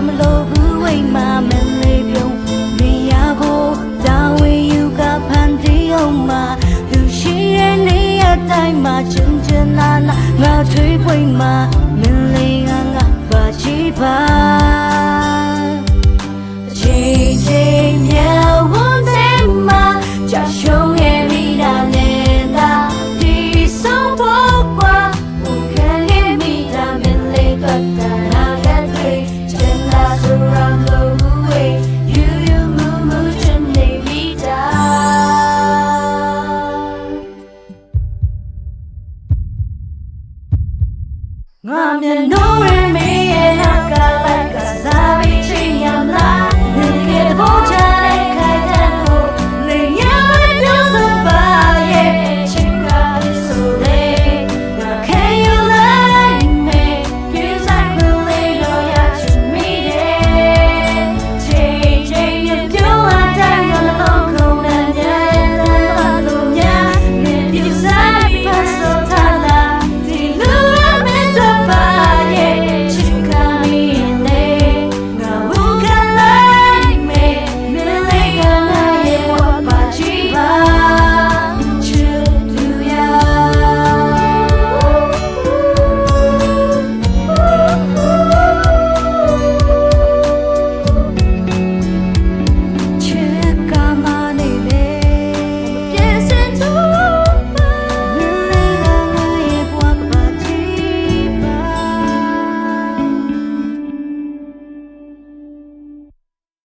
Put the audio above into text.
မလို့ဘူးဝိတ်မှာမလေးပြုံးနေရကိုတာဝန်ယူကဖန်တီးအောင်မှာသူရှိရဲ့နေရတိုင်းမှာချင်းချင်းနာနာငါထွေးပွင့်မှာမလေးငါပါရှိပါချိန်ချိန်မြောက်ဝန်တဲ့မှာချရှုံးရဲ့မိတာနဲ့တာဒီဆုံးဖို့ကွာဘုခဲလေးမိတာမလေးတော့တာနာခဲ့တွေချင်လာဆိုရမလို့ဝေးယူယူမူချင်နေမိတာငါမျက်နှာရမေးရဲ့နောက်ကလိုက်ကစား